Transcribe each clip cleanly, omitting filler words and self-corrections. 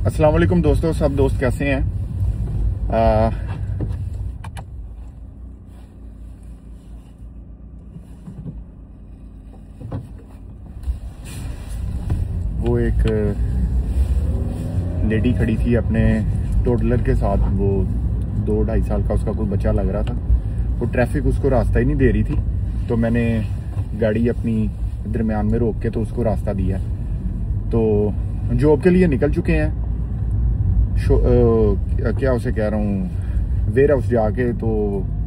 अस्सलाम वालेकुम दोस्तों, सब दोस्त कैसे हैं? वो एक लेडी खड़ी थी अपने टोडलर के साथ। वो 2-2.5 साल का उसका कोई बच्चा लग रहा था। वो ट्रैफिक उसको रास्ता ही नहीं दे रही थी, तो मैंने गाड़ी अपनी दरमियान में रोक के तो उसको रास्ता दिया। तो जॉब के लिए निकल चुके हैं, क्या उसे कह रहा हूँ, वेयर हाउस जाके तो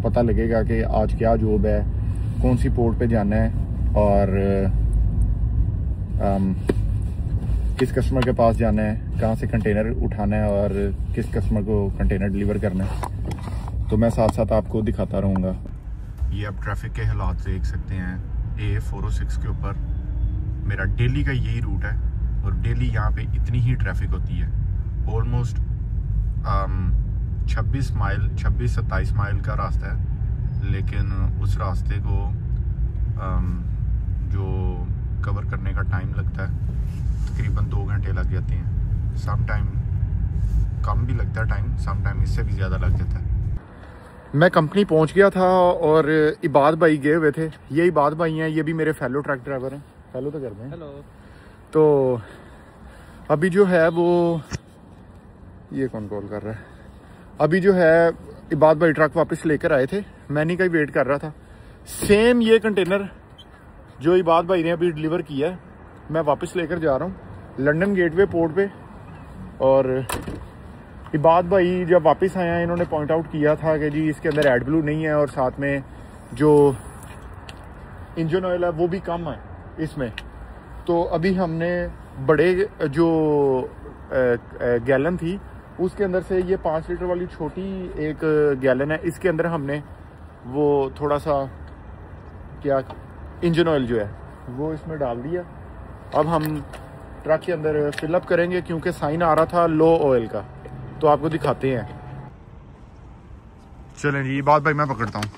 पता लगेगा कि आज क्या जॉब है, कौन सी पोर्ट पे जाना है और किस कस्टमर के पास जाना है, कहाँ से कंटेनर उठाना है और किस कस्टमर को कंटेनर डिलीवर करना है। तो मैं साथ साथ आपको दिखाता रहूँगा। ये आप ट्रैफिक के हालात देख सकते हैं। A406 के ऊपर मेरा डेली का यही रूट है और डेली यहाँ पे इतनी ही ट्रैफिक होती है। ऑलमोस्ट 26-27 माइल का रास्ता है, लेकिन उस रास्ते को जो कवर करने का टाइम लगता है तकरीबन 2 घंटे लग जाते हैं। सम टाइम कम भी लगता है टाइम, सम टाइम इससे भी ज़्यादा लग जाता है। मैं कंपनी पहुंच गया था और इबाद भाई गए हुए थे। ये इबाद भाई हैं, ये भी मेरे फेलो ट्रक ड्राइवर हैं। हेलो तो कर दें। हेलो। तो अभी जो है वो, ये कौन कॉल कर रहा है? अभी जो है इबाद भाई ट्रक वापस लेकर आए थे, मैंने का ही वेट कर रहा था। सेम ये कंटेनर जो इबाद भाई ने अभी डिलीवर किया है, मैं वापस लेकर जा रहा हूँ लंदन गेटवे पोर्ट पे। और इबाद भाई जब वापस आए हैं, इन्होंने पॉइंट आउट किया था कि जी इसके अंदर एड ब्लू नहीं है और साथ में जो इंजन ऑयल है वो भी कम है इसमें। तो अभी हमने बड़े जो गैलन थी उसके अंदर से ये 5 लीटर वाली छोटी एक गैलन है, इसके अंदर हमने वो थोड़ा सा क्या इंजन ऑयल जो है वो इसमें डाल दिया। अब हम ट्रक के अंदर फिलअप करेंगे क्योंकि साइन आ रहा था लो ऑयल का, तो आपको दिखाते हैं। चलें जी, बात भाई मैं पकड़ता हूँ।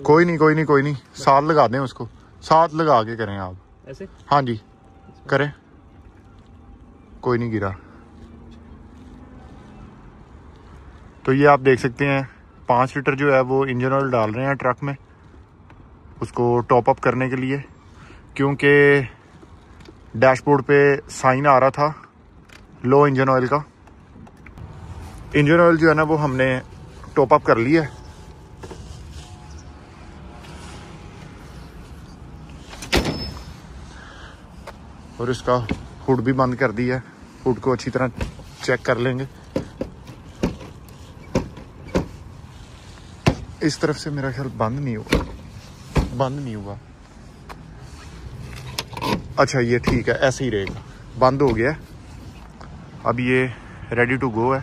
कोई नहीं, साथ लगा दें उसको, साथ लगा के करें आप ऐसे। हाँ जी करें, कोई नहीं गिरा। तो ये आप देख सकते हैं 5 लीटर जो है वो इंजन ऑयल डाल रहे हैं ट्रक में, उसको टॉप अप करने के लिए, क्योंकि डैशबोर्ड पे साइन आ रहा था लो इंजन ऑयल का। इंजन ऑयल जो है ना वो हमने टॉप अप कर लिया है। और इसका हुड भी बंद कर दिया है, हुड को अच्छी तरह चेक कर लेंगे। इस तरफ से मेरा ख्याल बंद नहीं हुआ। अच्छा ये ठीक है, ऐसे ही रहेगा, बंद हो गया। अब ये रेडी टू गो है।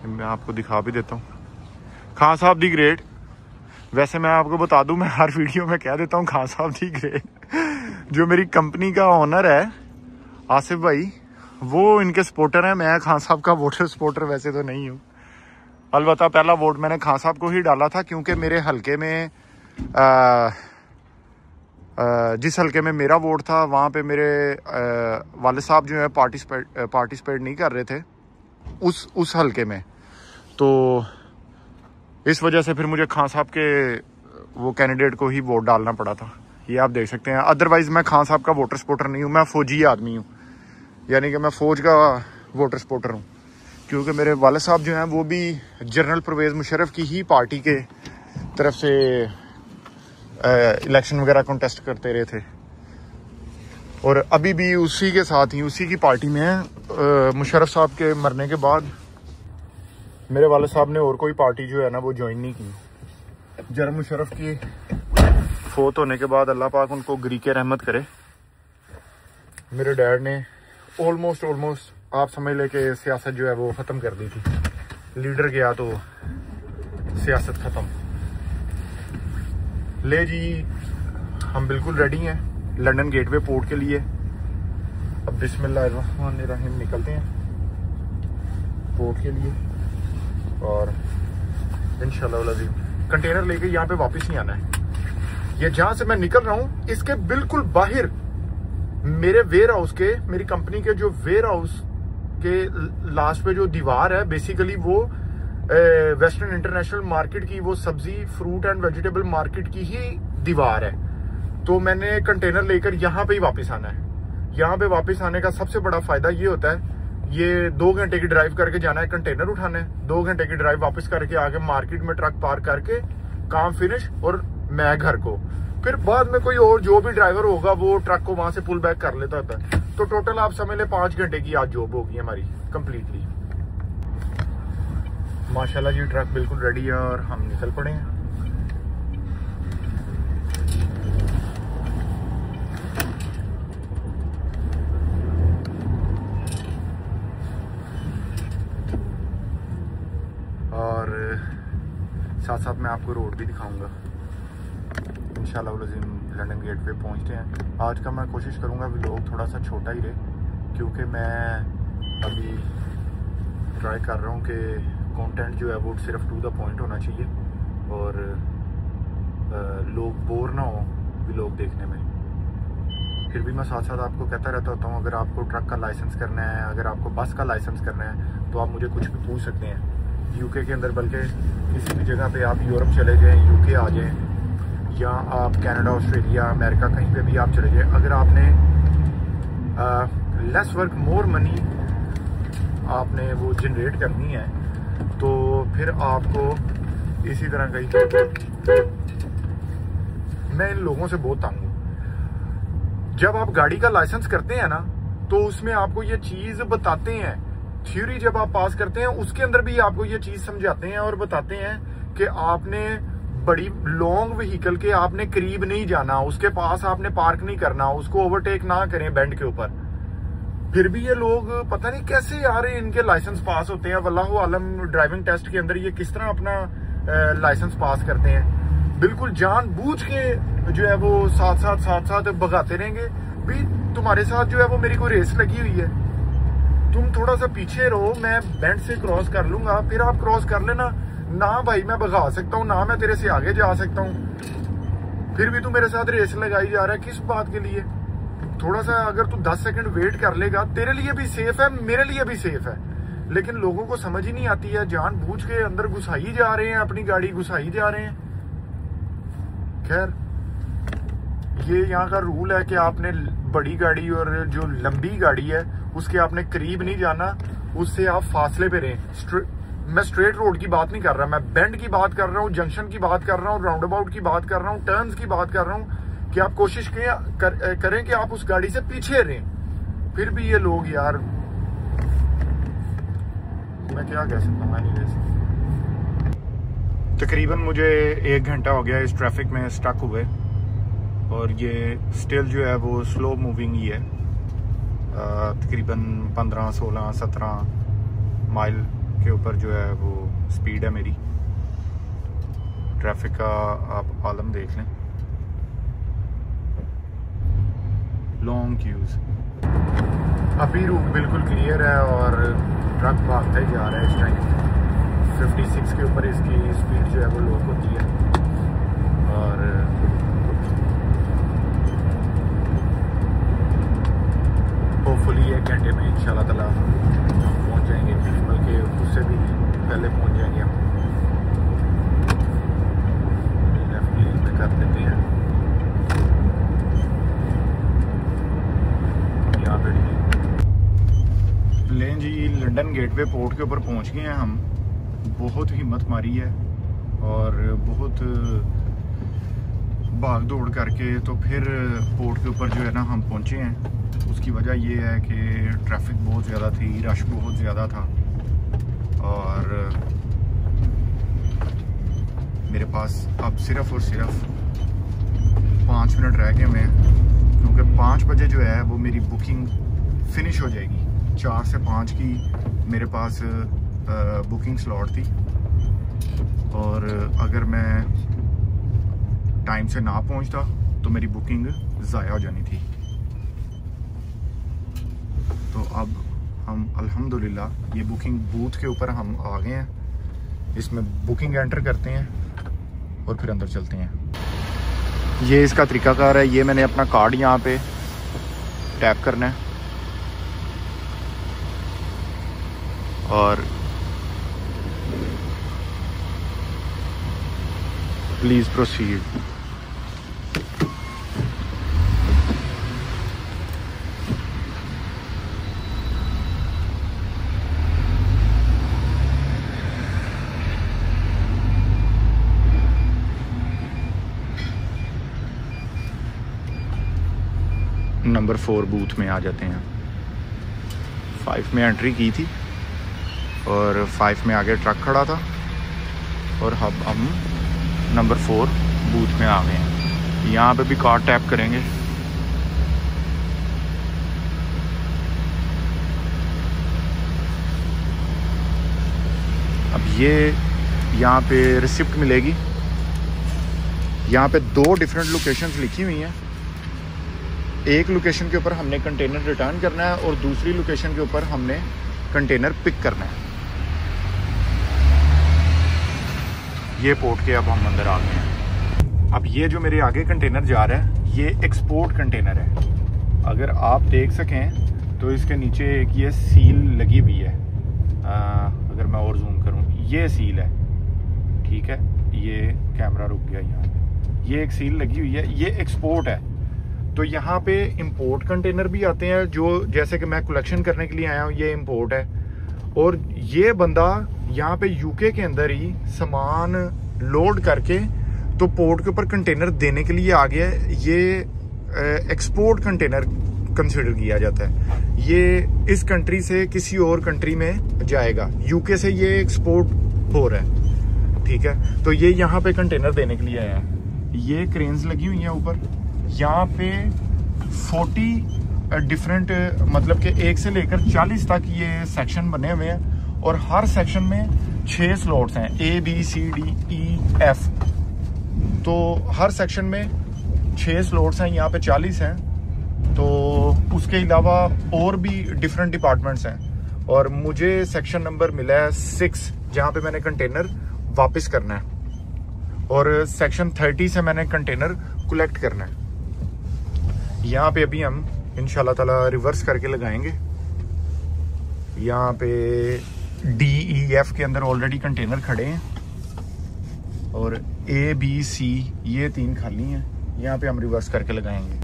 मैं आपको दिखा भी देता हूँ। खान साहब दी ग्रेट। वैसे मैं आपको बता दूं, मैं हर वीडियो में कह देता हूँ खान साहब दी ग्रेट। जो मेरी कंपनी का ओनर है आसिफ भाई, वो इनके सपोर्टर हैं। मैं खान साहब का वोटर सपोर्टर वैसे तो नहीं हूँ। अलबत्ता पहला वोट मैंने खान साहब को ही डाला था, क्योंकि मेरे हल्के में जिस हल्के में मेरा वोट था वहाँ पे मेरे वाले साहब जो है पार्टिसिपेट नहीं कर रहे थे उस हल्के में। तो इस वजह से फिर मुझे खान साहब के वो कैंडिडेट को ही वोट डालना पड़ा था। ये आप देख सकते हैं। अदरवाइज मैं खान साहब का वोटर सपोर्टर नहीं हूँ, मैं फौजी आदमी हूँ, यानी कि मैं फौज का वोटर सपोर्टर हूँ। क्योंकि मेरे वाले साहब जो हैं वो भी जनरल परवेज़ मुशर्रफ की ही पार्टी के तरफ से इलेक्शन वगैरह कॉन्टेस्ट करते रहे थे, और अभी भी उसी के साथ ही उसी की पार्टी में है। मुशर्रफ साहब के मरने के बाद मेरे वाले साहब ने और कोई पार्टी जो है ना वो ज्वाइन नहीं की। जनरल मुशर्रफ की फोत होने के बाद अल्लाह पाक उनको गरीके रहमत करे। मेरे डैड ने ऑलमोस्ट आप समझ ले कि सियासत जो है वो ख़त्म कर दी थी। लीडर गया तो सियासत ख़त्म। ले जी, हम बिल्कुल रेडी हैं लंदन गेटवे पोर्ट के लिए। अब बिस्मिल्लाहिर्रहमानिर्रहीम निकलते हैं पोर्ट के लिए और इंशाल्लाह कंटेनर लेके यहाँ पे वापस नहीं आना है। ये जहां से मैं निकल रहा हूं इसके बिल्कुल बाहर मेरे वेयर हाउस के, मेरी कंपनी के जो वेयर हाउस के लास्ट पे जो दीवार है, बेसिकली वो वेस्टर्न इंटरनेशनल मार्केट की, वो सब्जी फ्रूट एंड वेजिटेबल मार्केट की ही दीवार है। तो मैंने कंटेनर लेकर यहाँ पे ही वापस आना है। यहाँ पे वापस आने का सबसे बड़ा फायदा ये होता है, ये 2 घंटे की ड्राइव करके जाना है, कंटेनर उठाना है, 2 घंटे की ड्राइव वापस करके आके मार्केट में ट्रक पार्क करके काम फिनिश, और मैं घर को। फिर बाद में कोई और जो भी ड्राइवर होगा वो ट्रक को वहां से पुल बैक कर लेता होता है। तो टोटल आप समझ ले 5 घंटे की आज जॉब होगी हमारी कंप्लीटली। माशाल्लाह जी ट्रक बिल्कुल रेडी है और हम निकल पड़े हैं। और साथ साथ मैं आपको रोड भी दिखाऊंगा। इंशाल्लाह लंदन गेट पे पहुंचते हैं। आज का मैं कोशिश करूंगा व्लॉग थोड़ा सा छोटा ही रहे, क्योंकि मैं अभी ट्राई कर रहा हूं कि कंटेंट जो है वो सिर्फ टू द पॉइंट होना चाहिए और लोग बोर ना हो व्लॉग देखने में। फिर भी मैं साथ साथ आपको कहता रहता होता हूँ, अगर आपको ट्रक का लाइसेंस करना है, अगर आपको बस का लाइसेंस करना है, तो आप मुझे कुछ भी पूछ सकते हैं। यूके के अंदर, बल्कि किसी भी जगह पे आप यूरोप चले जाएं, यूके आ जाएं, या आप कनाडा, ऑस्ट्रेलिया, अमेरिका, कहीं पे भी आप चले जाएं, अगर आपने लेस वर्क मोर मनी आपने वो जनरेट करनी है, तो फिर आपको इसी तरह कहीं, मैं इन लोगों से बहुत तंग हूं। जब आप गाड़ी का लाइसेंस करते हैं ना, तो उसमें आपको ये चीज बताते हैं, थ्योरी जब आप पास करते हैं उसके अंदर भी आपको ये चीज समझाते हैं और बताते हैं कि आपने बड़ी लॉन्ग व्हीकल के आपने करीब नहीं जाना, उसके पास आपने पार्क नहीं करना, उसको ओवरटेक ना करें बैंड के ऊपर। फिर भी ये लोग पता नहीं कैसे यार इनके लाइसेंस पास होते हैं। वल्लाहु आलम ड्राइविंग टेस्ट के अंदर ये किस तरह अपना लाइसेंस पास करते हैं। बिल्कुल जानबूझ के जो है वो साथ भगाते रहेंगे। भी तुम्हारे साथ जो है वो मेरी कोई रेस लगी हुई है, तुम थोड़ा सा पीछे रहो, मैं बैंड से क्रॉस कर लूंगा, फिर आप क्रॉस कर लेना ना। भाई मैं भगा सकता हूँ ना, मैं तेरे से आगे जा सकता हूँ, फिर भी तू मेरे साथ रेस लगाई जा रहा है, किस बात के लिए? थोड़ा सा अगर तू 10 सेकंड वेट कर लेगा, तेरे लिए भी सेफ है, मेरे लिए भी सेफ है। लेकिन लोगों को समझ ही नहीं आती है, जानबूझ के अंदर घुसाई जा रहे हैं, अपनी गाड़ी घुसाई जा रहे हैं। खैर, ये यहाँ का रूल है कि आपने बड़ी गाड़ी और जो लंबी गाड़ी है उसके आपने करीब नहीं जाना, उससे आप फासले पे रहें। मैं स्ट्रेट रोड की बात नहीं कर रहा, मैं बेंड की बात कर रहा हूँ, जंक्शन की बात कर रहा हूँ, राउंड अबाउट की बात कर रहा हूँ, टर्न्स की बात कर रहा हूँ, कि आप कोशिश करें कि आप उस गाड़ी से पीछे रहें। फिर भी ये लोग यार, मैं क्या कह सकता हूँ, मैं नहीं कह सकता। तकरीबन मुझे 1 घंटा हो गया इस ट्रैफिक में स्टक हुए, और ये स्टिल जो है वो स्लो मूविंग ही है। तकरीबन 15, 16, 17 माइल के ऊपर जो है वो स्पीड है मेरी। ट्रैफिक का आप आलम देख लें, लॉन्ग क्यूज। अभी रूट बिल्कुल क्लियर है और ट्रक भागता ही जा रहा है। इस टाइम 56 के ऊपर इसकी स्पीड जो है वो लॉक होती है, और होपफुली 1 घंटे में इंशाल्लाह ताला पहुंच जाएंगे, बल्कि उससे भी पहले पहुंच जाएंगे हम। लेफ्ट लेन में कर देते हैं यहाँ पे लेन जी। लंदन गेटवे पोर्ट के ऊपर पहुंच गए हैं हम। बहुत हिम्मत मारी है और बहुत भाग दौड़ करके तो फिर पोर्ट के ऊपर जो है ना हम पहुंचे हैं। उसकी वजह ये है कि ट्रैफिक बहुत ज़्यादा थी, रश बहुत ज़्यादा था, और मेरे पास अब सिर्फ और सिर्फ 5 मिनट रह गए हुए हैं, क्योंकि 5 बजे जो है वो मेरी बुकिंग फिनिश हो जाएगी। 4 से 5 की मेरे पास बुकिंग स्लॉट थी, और अगर मैं टाइम से ना पहुंचता तो मेरी बुकिंग ज़ाया हो जानी थी। तो अब हम अल्हम्दुलिल्लाह ये बुकिंग बूथ के ऊपर हम आ गए हैं। इसमें बुकिंग एंटर करते हैं और फिर अंदर चलते हैं। ये इसका तरीकाकार है। ये मैंने अपना कार्ड यहाँ पे टैप करना है और प्लीज़ प्रोसीड। नंबर 4 बूथ में आ जाते हैं। 5 में एंट्री की थी और 5 में आगे ट्रक खड़ा था और अब हम नंबर 4 बूथ में आ गए हैं। यहाँ पे भी कार्ड टैप करेंगे। अब ये यहाँ पे रिसिप्ट मिलेगी। यहाँ पे 2 डिफरेंट लोकेशंस लिखी हुई हैं। एक लोकेशन के ऊपर हमने कंटेनर रिटर्न करना है और दूसरी लोकेशन के ऊपर हमने कंटेनर पिक करना है। ये पोर्ट के अब हम अंदर आ गए हैं। अब ये जो मेरे आगे कंटेनर जा रहा है ये एक्सपोर्ट कंटेनर है। अगर आप देख सकें तो इसके नीचे एक ये सील लगी हुई है। अगर मैं और जूम करूं, ये सील है, ठीक है। ये कैमरा रुक गया यहाँ पे। ये एक सील लगी हुई है, ये एक्सपोर्ट है। तो यहाँ पे इंपोर्ट कंटेनर भी आते हैं, जो जैसे कि मैं कलेक्शन करने के लिए आया हूँ, ये इंपोर्ट है। और ये बंदा यहाँ पे यूके के अंदर ही सामान लोड करके तो पोर्ट के ऊपर कंटेनर देने के लिए आ गया। ये एक्सपोर्ट कंटेनर कंसिडर किया जाता है। ये इस कंट्री से किसी और कंट्री में जाएगा। यूके से ये एक्सपोर्ट हो रहा है, ठीक है। तो ये यहाँ पे कंटेनर देने के लिए आया है। ये क्रेन्स लगी हुई हैं ऊपर। यहाँ पे 40 डिफरेंट, मतलब कि 1 से लेकर 40 तक ये सेक्शन बने हुए हैं और हर सेक्शन में 6 स्लॉट्स हैं, A B C D E F। तो हर सेक्शन में 6 स्लॉट्स हैं, यहाँ पे 40 हैं। तो उसके अलावा और भी डिफरेंट डिपार्टमेंट्स हैं और मुझे सेक्शन नंबर मिला है 6, जहाँ पे मैंने कंटेनर वापस करना है और सेक्शन 30 से मैंने कंटेनर कलेक्ट करना है। यहाँ पे अभी हम इंशाल्लाह ताला रिवर्स करके लगाएंगे। यहाँ पे DEF के अंदर ऑलरेडी कंटेनर खड़े हैं और ABC ये 3 खाली हैं। यहाँ पे हम रिवर्स करके लगाएंगे।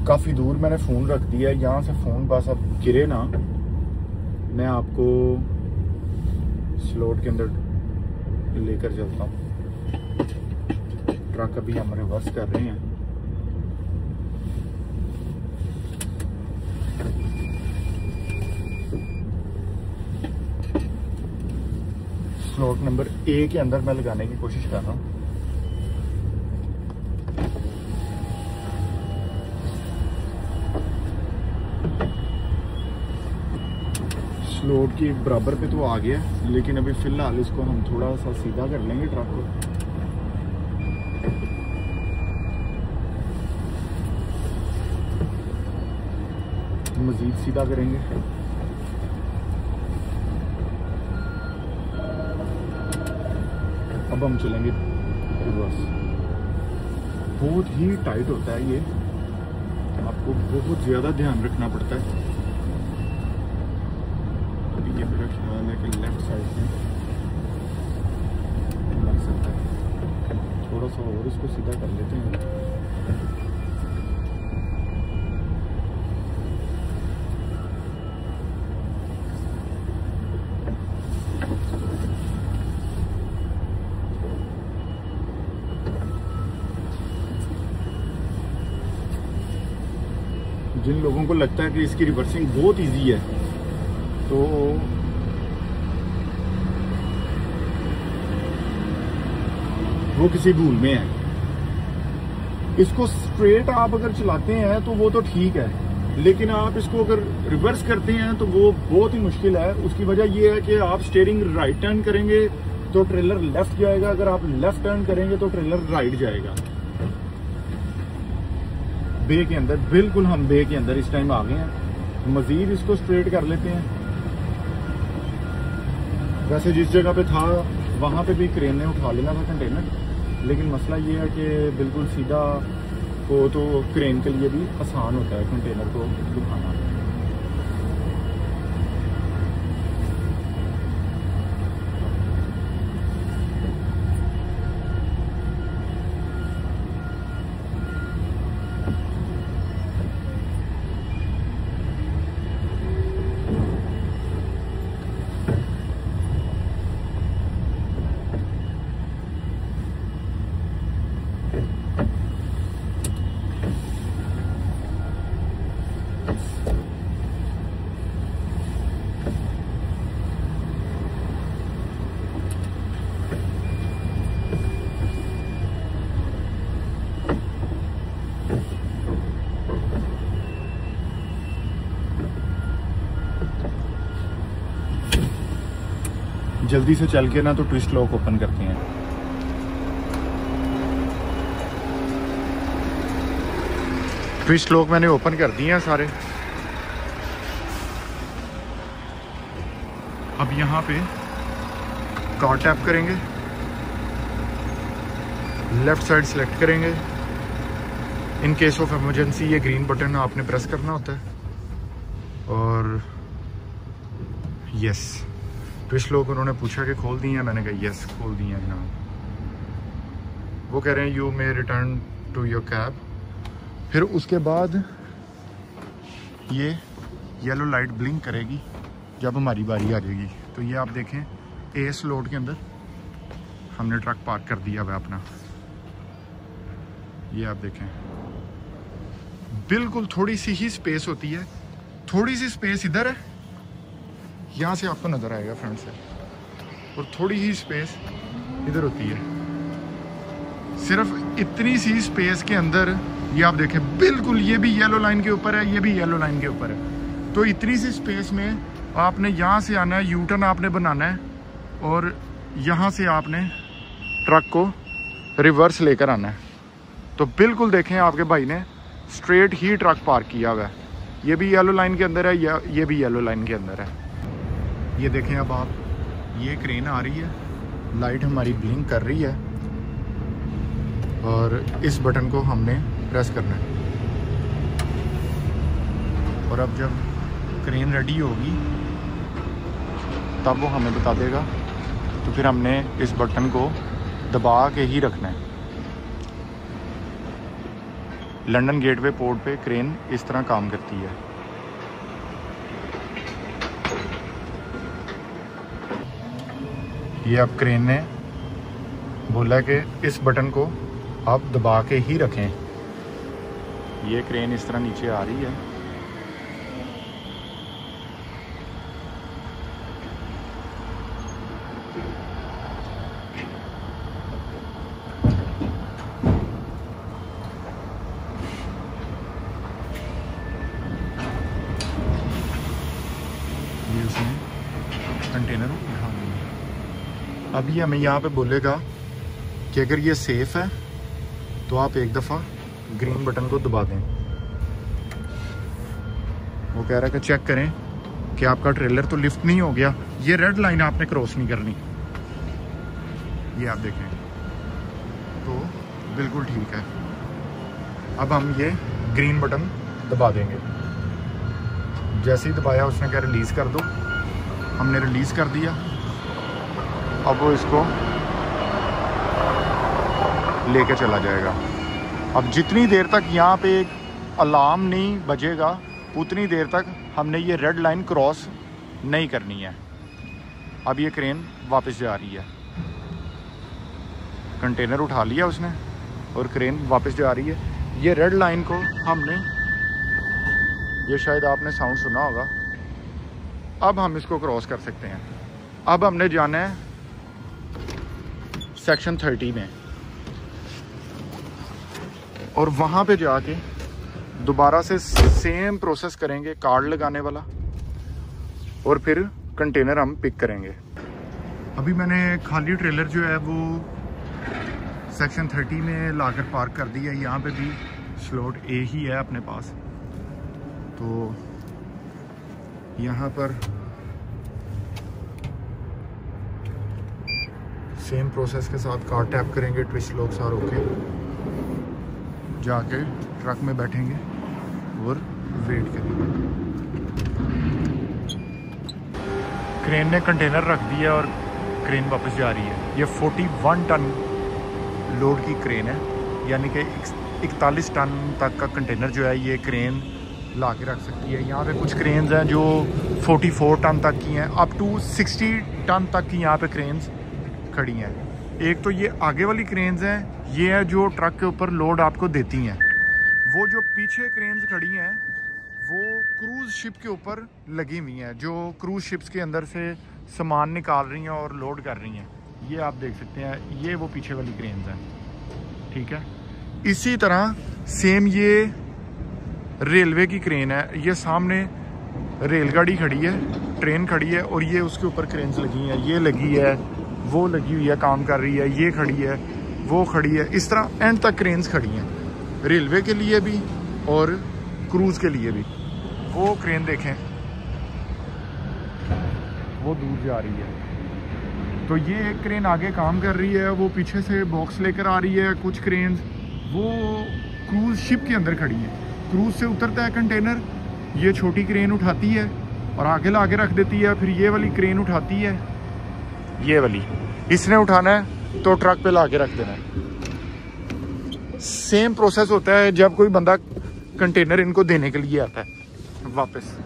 काफ़ी दूर मैंने फ़ोन रख दिया है, यहाँ से फ़ोन बस अब गिरे ना। मैं आपको स्लॉट के अंदर लेकर चलता हूँ। ट्रक अभी हम रिवर्स कर रहे हैं। स्लॉट नंबर A के अंदर मैं लगाने की कोशिश कर रहा हूँ। स्लॉट की बराबर पे तो आ गया, लेकिन अभी फिलहाल इसको हम थोड़ा सा सीधा कर लेंगे ट्रक को। मजीद सीधा करेंगे। अब हम चलेंगे रिवर्स। बहुत ही टाइट होता है ये, आपको बहुत ज़्यादा ध्यान रखना पड़ता है। अभी ये मेरा ख्याल है कि लेफ्ट साइड में लग सकता है। थोड़ा सा और इसको सीधा कर लेते हैं। जिन लोगों को लगता है कि इसकी रिवर्सिंग बहुत इजी है, तो वो किसी भूल में है। इसको स्ट्रेट आप अगर चलाते हैं तो वो तो ठीक है, लेकिन आप इसको अगर रिवर्स करते हैं तो वो बहुत ही मुश्किल है। उसकी वजह ये है कि आप स्टीयरिंग राइट टर्न करेंगे तो ट्रेलर लेफ्ट जाएगा, अगर आप लेफ्ट टर्न करेंगे तो ट्रेलर राइट जाएगा। बे के अंदर, बिल्कुल हम बे के अंदर इस टाइम आ गए हैं। मजीद इसको स्ट्रेट कर लेते हैं। वैसे जिस जगह पे था वहां पे भी क्रेन ने उठा लेना था कंटेनर, लेकिन मसला ये है कि बिल्कुल सीधा हो तो क्रेन के लिए भी आसान होता है कंटेनर को उठाना। जल्दी से चल के ना तो ट्विस्ट लॉक ओपन करते हैं। ट्विस्ट लॉक मैंने ओपन कर दिए हैं सारे। अब यहाँ पे कार्ड टैप करेंगे, लेफ्ट साइड सेलेक्ट करेंगे। इन केस ऑफ इमरजेंसी ये ग्रीन बटन आपने प्रेस करना होता है। और यस, ट्विस्ट लॉक उन्होंने पूछा कि खोल दिए हैं, मैंने कहा यस खोल दिए हैं जनाब। वो कह रहे हैं you may return to your cab. फिर उसके बाद ये येलो लाइट ब्लिंक करेगी जब हमारी बारी आ जाएगी। तो ये आप देखें ए स्लॉट के अंदर हमने ट्रक पार्क कर दिया हुआ अपना। ये आप देखें बिल्कुल थोड़ी सी ही स्पेस होती है, थोड़ी सी स्पेस इधर है, यहाँ से आपको नज़र आएगा फ्रंट से, और थोड़ी ही स्पेस इधर होती है। सिर्फ इतनी सी स्पेस के अंदर ये आप देखें बिल्कुल, ये भी येलो लाइन के ऊपर है, ये भी येलो लाइन के ऊपर है। तो इतनी सी स्पेस में आपने यहाँ से आना है, यू टर्न आपने बनाना है, और यहाँ से आपने ट्रक को रिवर्स लेकर आना है। तो बिल्कुल देखें आपके भाई ने स्ट्रेट ही ट्रक पार्क किया हुआ है। ये भी येलो लाइन के अंदर है, ये भी येलो लाइन के अंदर है। ये देखें अब आप, ये क्रेन आ रही है, लाइट हमारी ब्लिंक कर रही है, और इस बटन को हमने प्रेस करना है। और अब जब क्रेन रेडी होगी तब वो हमें बता देगा। तो फिर हमने इस बटन को दबा के ही रखना है। लंदन गेटवे पोर्ट पे क्रेन इस तरह काम करती है। ये अब क्रेन ने बोला कि इस बटन को आप दबा के ही रखें। ये क्रेन इस तरह नीचे आ रही है। ये उसने कंटेनर उठा लिया। अभी हमें यहाँ पे बोलेगा कि अगर ये सेफ है तो आप एक दफ़ा ग्रीन बटन को दबा दें। वो कह रहा है कि चेक करें कि आपका ट्रेलर तो लिफ्ट नहीं हो गया। ये रेड लाइन आपने क्रॉस नहीं करनी। ये आप देखें तो बिल्कुल ठीक है। अब हम ये ग्रीन बटन दबा देंगे। जैसे ही दबाया उसने कहा रिलीज़ कर दो, हमने रिलीज़ कर दिया। अब वो इसको लेके चला जाएगा। अब जितनी देर तक यहाँ पे एक अलार्म नहीं बजेगा उतनी देर तक हमने ये रेड लाइन क्रॉस नहीं करनी है। अब ये क्रेन वापस जा रही है। कंटेनर उठा लिया उसने और क्रेन वापस जा रही है। ये रेड लाइन को हमने, ये शायद आपने साउंड सुना होगा, अब हम इसको क्रॉस कर सकते हैं। अब हमने जाना है सेक्शन 30 में, और वहाँ पे जाके दोबारा से सेम प्रोसेस करेंगे, कार्ड लगाने वाला, और फिर कंटेनर हम पिक करेंगे। अभी मैंने खाली ट्रेलर जो है वो सेक्शन 30 में लाकर पार्क कर दिया। यहाँ पे भी स्लॉट ए ही है अपने पास। तो यहाँ पर सेम प्रोसेस के साथ कार टैप करेंगे, ट्विस्ट लॉक सार होके जाके ट्रक में बैठेंगे और वेट करेंगे। क्रेन ने कंटेनर रख दिया और क्रेन वापस जा रही है। ये 41 टन लोड की क्रेन है, यानी कि 41 टन तक का कंटेनर जो है ये क्रेन ला के रख सकती है। यहाँ पे कुछ क्रेन्स हैं जो 44 टन तक की हैं, अप टू 60 टन तक की यहाँ पे क्रेन्स खड़ी हैं। एक तो ये आगे वाली क्रेन्स हैं, ये है जो ट्रक के ऊपर लोड आपको देती हैं। वो जो पीछे क्रेन्स खड़ी हैं वो क्रूज़ शिप के ऊपर लगी हुई हैं, जो क्रूज़ शिप्स के अंदर से सामान निकाल रही हैं और लोड कर रही हैं। ये आप देख सकते हैं, ये वो पीछे वाली क्रेन्स हैं, ठीक है। इसी तरह सेम ये रेलवे की क्रेन है, ये सामने रेलगाड़ी खड़ी है, ट्रेन खड़ी है और ये उसके ऊपर क्रेन्स लगी हैं। ये लगी है, वो लगी हुई है, काम कर रही है, ये खड़ी है, वो खड़ी है। इस तरह एंड तक क्रेन्स खड़ी हैं, रेलवे के लिए भी और क्रूज़ के लिए भी। वो क्रेन देखें, वो दूर जा रही है। तो ये एक क्रेन आगे काम कर रही है, वो पीछे से बॉक्स लेकर आ रही है। कुछ क्रेन्स वो क्रूज़ शिप के अंदर खड़ी है, क्रूज़ से उतरता है कंटेनर, ये छोटी क्रेन उठाती है और आगे ला के रख देती है। फिर ये वाली क्रेन उठाती है, ये वाली इसने उठाना है तो ट्रक पे ला के रख देना है। सेम प्रोसेस होता है जब कोई बंदा कंटेनर इनको देने के लिए आता है वापस।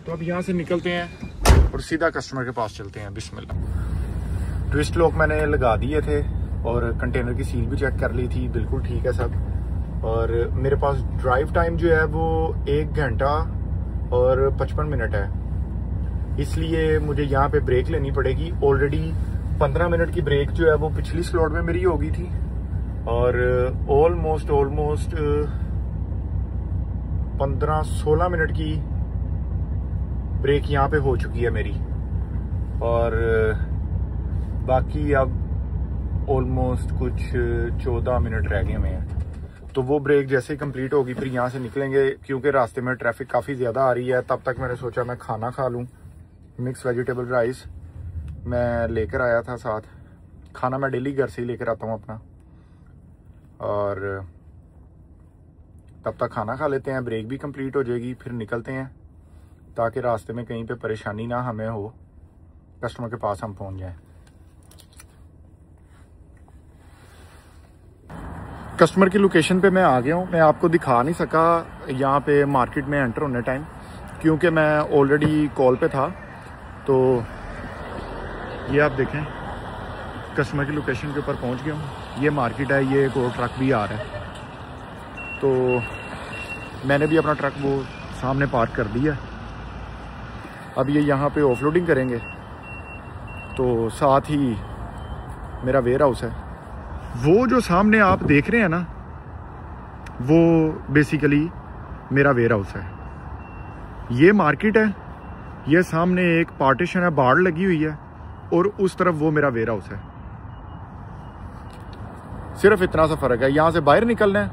तो अब यहाँ से निकलते हैं और सीधा कस्टमर के पास चलते हैं। बिस्मिल्लाह। ट्विस्ट लॉक मैंने लगा दिए थे और कंटेनर की सील भी चेक कर ली थी, बिल्कुल ठीक है सब। और मेरे पास ड्राइव टाइम जो है वो 1 घंटा और 55 मिनट है, इसलिए मुझे यहाँ पे ब्रेक लेनी पड़ेगी। ऑलरेडी 15 मिनट की ब्रेक जो है वो पिछली स्लॉट में मेरी हो गई थी और ऑलमोस्ट 15-16 मिनट की ब्रेक यहाँ पे हो चुकी है मेरी और बाकी अब ऑलमोस्ट कुछ 14 मिनट रह गए हुए हैं। तो वो ब्रेक जैसे ही कंप्लीट होगी फिर यहाँ से निकलेंगे, क्योंकि रास्ते में ट्रैफिक काफ़ी ज़्यादा आ रही है। तब तक मैंने सोचा मैं खाना खा लूँ। मिक्स वेजिटेबल राइस मैं लेकर आया था साथ। खाना मैं डेली घर से ही लेकर आता हूँ अपना, और तब तक खाना खा लेते हैं, ब्रेक भी कंप्लीट हो जाएगी, फिर निकलते हैं ताकि रास्ते में कहीं पे परेशानी ना हमें हो, कस्टमर के पास हम पहुँच जाएं। कस्टमर की लोकेशन पे मैं आ गया हूँ। मैं आपको दिखा नहीं सका यहाँ पे मार्केट में एंटर होने टाइम, क्योंकि मैं ऑलरेडी कॉल पे था। तो ये आप देखें, कस्टमर की लोकेशन के ऊपर पहुँच गया हूँ। ये मार्केट है, ये एक और ट्रक भी आ रहा है। तो मैंने भी अपना ट्रक वो सामने पार्क कर दिया। अब ये यहाँ पे ऑफलोडिंग करेंगे, तो साथ ही मेरा वेयर हाउस है। वो जो सामने आप देख रहे हैं ना, वो बेसिकली मेरा वेयर हाउस है। ये मार्केट है, ये सामने एक पार्टीशन है, बाड़ लगी हुई है, और उस तरफ वो मेरा वेयर हाउस है। सिर्फ इतना सा फ़र्क है, यहाँ से बाहर निकलना है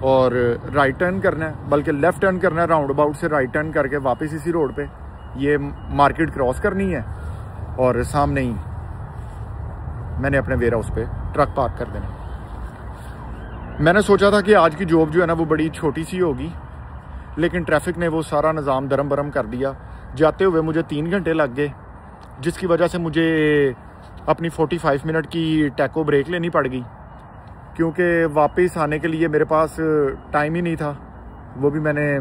और राइट टर्न करना है, बल्कि लेफ़्ट टर्न करना है, राउंड अबाउट से राइट टर्न करके वापस इसी रोड पे ये मार्केट क्रॉस करनी है और सामने ही मैंने अपने वेयर हाउस पे ट्रक पार्क कर देना। मैंने सोचा था कि आज की जॉब जो है ना वो बड़ी छोटी सी होगी, लेकिन ट्रैफिक ने वो सारा निज़ाम दरम बरम कर दिया। जाते हुए मुझे 3 घंटे लग गए, जिसकी वजह से मुझे अपनी 45 मिनट की टैको ब्रेक लेनी पड़ गई, क्योंकि वापस आने के लिए मेरे पास टाइम ही नहीं था। वो भी मैंने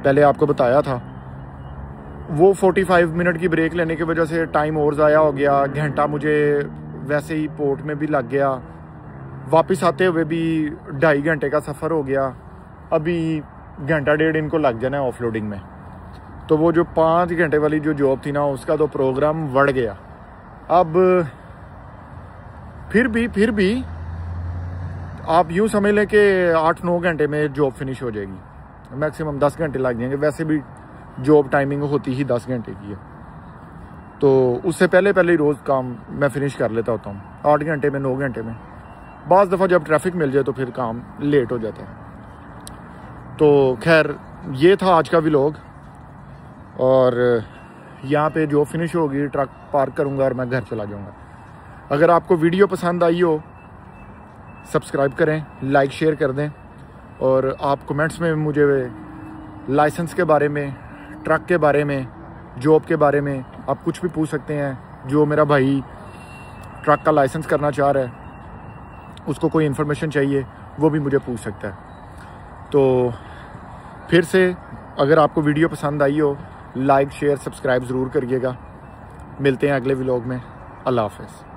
पहले आपको बताया था। वो 45 मिनट की ब्रेक लेने की वजह से टाइम और ज़ाया हो गया। घंटा मुझे वैसे ही पोर्ट में भी लग गया, वापस आते हुए भी 2.5 घंटे का सफ़र हो गया। अभी 1.5 घंटा इनको लग जाना है ऑफलोडिंग में। तो वो जो 5 घंटे वाली जो जॉब थी ना, उसका तो प्रोग्राम बढ़ गया। अब फिर भी आप यूँ समझ लें कि 8-9 घंटे में जॉब फिनिश हो जाएगी। मैक्सिमम 10 घंटे लग जाएंगे। वैसे भी जॉब टाइमिंग होती ही 10 घंटे की है, तो उससे पहले ही रोज़ काम मैं फिनिश कर लेता होता हूँ 8 घंटे में, 9 घंटे में। बाज़ दफ़ा जब ट्रैफिक मिल जाए तो फिर काम लेट हो जाता है। तो खैर ये था आज का व्लॉग, और यहाँ पे जो फिनिश होगी ट्रक पार्क करूँगा और मैं घर चला जाऊँगा। अगर आपको वीडियो पसंद आई हो सब्सक्राइब करें, लाइक शेयर कर दें, और आप कमेंट्स में मुझे लाइसेंस के बारे में, ट्रक के बारे में, जॉब के बारे में आप कुछ भी पूछ सकते हैं। जो मेरा भाई ट्रक का लाइसेंस करना चाह रहा है, उसको कोई इन्फॉर्मेशन चाहिए, वो भी मुझे पूछ सकता है। तो फिर से अगर आपको वीडियो पसंद आई हो लाइक शेयर सब्सक्राइब ज़रूर करिएगा। मिलते हैं अगले व्लॉग में। अल्लाह हाफ़िज़।